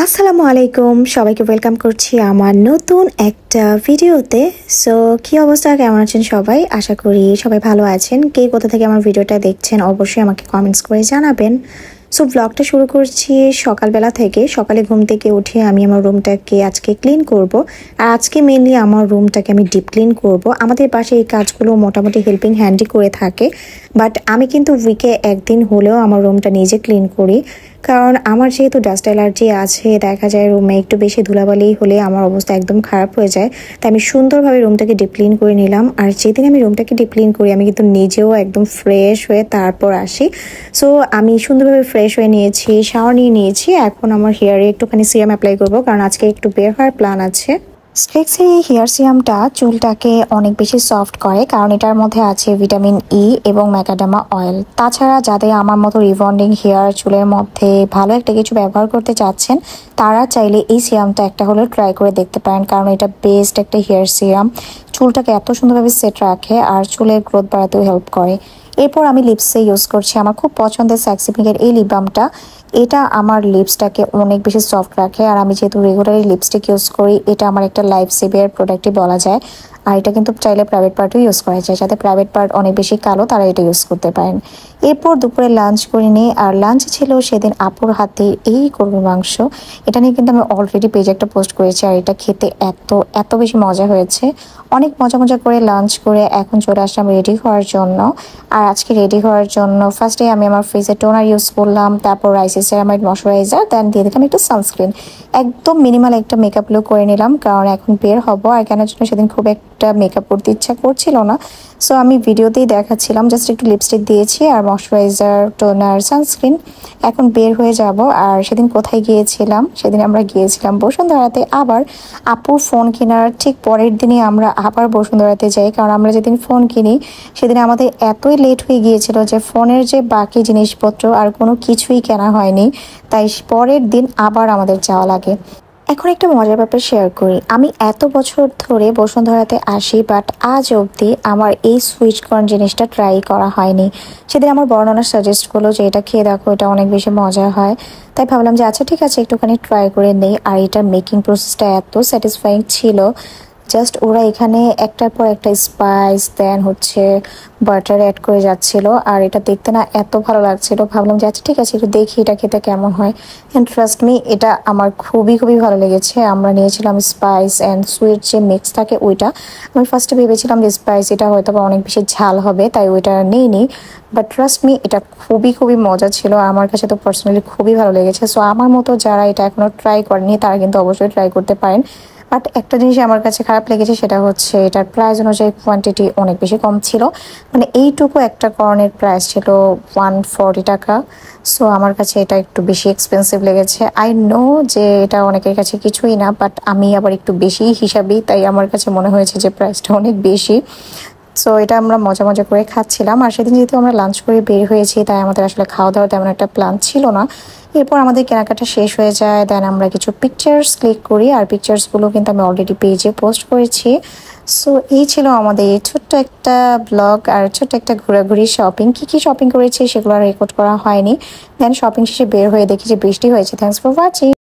আসসালামু আলাইকুম, সবাইকে ওয়েলকাম করছি আমার নতুন একটা ভিডিওতে। সো কি অবস্থা, কেমন আছেন সবাই? আশা করি সবাই ভালো আছেন। কে কোথা থেকে আমার ভিডিওটা দেখছেন অবশ্যই আমাকে কমেন্টস করে জানাবেন। সো ব্লগটা শুরু করছি সকালবেলা থেকে। সকালে ঘুম থেকে উঠে আমি আমার রুমটাকে আজকে ক্লিন করব। আর আজকে মেনলি আমার রুমটাকে আমি ডিপ ক্লিন করব। আমাদের পাশে এই কাজগুলো মোটামুটি হেল্পিং হ্যান্ডই করে থাকে, বাট আমি কিন্তু উইকে একদিন হলেও আমার রুমটা নিজে ক্লিন করি। কারণ আমার যেহেতু ডাস্ট অ্যালার্জি আছে, দেখা যায় রুমে একটু বেশি ধুলাবালি হলে আমার অবস্থা একদম খারাপ হয়ে যায়। তাই আমি সুন্দরভাবে রুমটাকে ডিপ ক্লিন করে নিলাম। আর যেদিন আমি রুমটাকে ডিপ ক্লিন করি আমি কিন্তু নিজেও একদম ফ্রেশ হয়ে তারপর আসি। সো আমি সুন্দরভাবে ফ্রেশ হয়ে নিয়েছি, শাওয়ার নিয়েছি। এখন আমার হেয়ারে একটুখানি সিরাম অ্যাপ্লাই করবো, কারণ আজকে একটু বের হওয়ার প্ল্যান আছে। স্ট্রেক্সের এই হেয়ার সিরামটা চুলটাকে অনেক বেশি সফট করে, কারণ এটার মধ্যে আছে ভিটামিন ই এবং ম্যাকাডামা অয়েল। তাছাড়া যাদের আমার মতো রিবন্ডিং হেয়ার, চুলের মধ্যে ভালো একটা কিছু ব্যবহার করতে চাচ্ছেন, তারা চাইলে এই সিরামটা একটা হলেও ট্রাই করে দেখতে পারেন, কারণ এটা বেস্ট একটা হেয়ার সিরাম। চুলটাকে এত সুন্দরভাবে সেট রাখে আর চুলের গ্রোথ বাড়াতেও হেল্প করে। এরপর আমি লিপসে ইউজ করছি আমার খুব পছন্দের স্যাক্সি পিঙ্কের এই লিপ বামটা। এটা আমার লিপসটাকে অনেক বেশি সফট রাখে, আর আমি যেহেতু রেগুলারলি লিপস্টিক ইউজ করি, এটা আমার একটা লাইফ সেভিয়ার প্রোডাক্টই বলা যায়। আর এটা কিন্তু চাইলে প্রাইভেট পার্টও ইউজ করা যায়, যাতে প্রাইভেট পার্ট অনেক বেশি কালো তারা এটা ইউজ করতে পারেন। এরপর দুপুরে লাঞ্চ করে নিই, আর লাঞ্চ ছিল সেদিন আপুর হাতে এই গরুর মাংস। এটা নিয়ে কিন্তু আমি অলরেডি পেজে একটা পোস্ট করেছি, আর এটা খেতে এত এত বেশি মজা হয়েছে। অনেক মজা করে লাঞ্চ করে এখন চলে আসলাম রেডি হওয়ার জন্য। আর আজকে রেডি হওয়ার জন্য ফার্স্টে আমি আমার ফেসে টোনার ইউজ করলাম, তারপর সেরামাইড ময়শ্চারাইজার, দেন দিয়ে দিলাম একটু সানস্ক্রিন। একদম মিনিমাল একটা মেকআপ লুক করে নিলাম, কারণ এখন বের হবো। আর কেন জন্য সেদিন খুব একটা মেকআপ করতে ইচ্ছা করছিল না। সো আমি ভিডিওতেই দেখাচ্ছিলাম, জাস্ট একটু লিপস্টিক দিয়েছি আর ময়শ্চারাইজার, টোনার, সানস্ক্রিন। এখন বের হয়ে যাব। আর সেদিন কোথায় গিয়েছিলাম? সেদিন আমরা গিয়েছিলাম বসুন্ধরাতে। আবার আপুর ফোন কেনার ঠিক পরের দিনই আমরা আবার বসুন্ধরাতে যাই, কারণ আমরা যেদিন ফোন কিনি সেদিন আমাদের এতই লেট হয়ে গিয়েছিল যে ফোনের যে বাকি জিনিসপত্র আর কোনো কিছুই কেনা হয়নি। তাই পরের দিন আবার আমাদের যাওয়া লাগে। এখন একটা মজার ব্যাপার শেয়ার করি। আমি এত বছর ধরে বসুন্ধরাতে আসি, বাট আজ অবধি আমার এই সুইট কর্ন জিনিসটা ট্রাই করা হয়নি। সেদিন আমার বর্ণনা সাজেস্ট করলো যে এটা খেয়ে দেখো, এটা অনেক বেশি মজা হয়। তাই ভাবলাম যে আচ্ছা ঠিক আছে, একটুখানি ট্রাই করে নেই। আর এটার মেকিং প্রসেসটা এত স্যাটিসফাইং ছিল। জাস্ট ওরা এখানে একটার পর একটা স্পাইস দেন বাটার অ্যাড করে যাচ্ছিল, আর এটা দেখতে না এত ভালো লাগছিল। ভাবলাম যে আচ্ছা ঠিক আছে, একটু দেখি এটা খেতে কেমন হয়। অ্যান্ড ট্রাস্ট মি, এটা আমার খুবই ভালো লেগেছে। আমরা নিয়েছিলাম স্পাইস অ্যান্ড সুইট যে মিক্স থাকে ওইটা। আমি ফার্স্টে ভেবেছিলাম যে স্পাইস এটা হয়তো বা অনেক বেশি ঝাল হবে, তাই ওইটা নিইনি। বাট ট্রাস্ট মি, এটা খুবই মজা ছিল। আমার কাছে তো পার্সোনালি খুবই ভালো লেগেছে। সো আমার মতো যারা এটা এখনও ট্রাই করেনি তারা কিন্তু অবশ্যই ট্রাই করতে পারেন। বাট একটা জিনিস আমার কাছে খারাপ লেগেছে, সেটা হচ্ছে এটার প্রাইস অনুযায়ী কোয়ান্টিটি অনেক বেশি কম ছিল। মানে এইটুকু একটা কর্নের প্রাইস ছিল 140 টাকা। সো আমার কাছে এটা একটু বেশি এক্সপেন্সিভ লেগেছে। আই নো যে এটা অনেকের কাছে কিছুই না, বাট আমি আবার একটু বেশি হিসাবেই, তাই আমার কাছে মনে হয়েছে যে প্রাইসটা অনেক বেশি। সো এটা আমরা মজা করে খাচ্ছিলাম। আর সেদিন যেহেতু আমরা লাঞ্চ করে বের হয়েছি, তাই আমাদের আসলে খাওয়া দাওয়ার তেমন একটা প্ল্যান ছিল না। এরপর আমাদের কেনাকাটা শেষ হয়ে যায়, দেন আমরা কিছু পিকচার্স ক্লিক করি। আর পিকচার্সগুলো কিন্তু আমি অলরেডি পেজে পোস্ট করেছি। সো এই ছিল আমাদের ছোট্ট একটা ব্লগ আর ছোট্ট একটা ঘোরাঘুরি শপিং। কি শপিং করেছি সেগুলো রেকর্ড করা হয়নি। দেন শপিং শেষে বের হয়ে দেখি যে বৃষ্টি হয়েছে। Thanks for watching.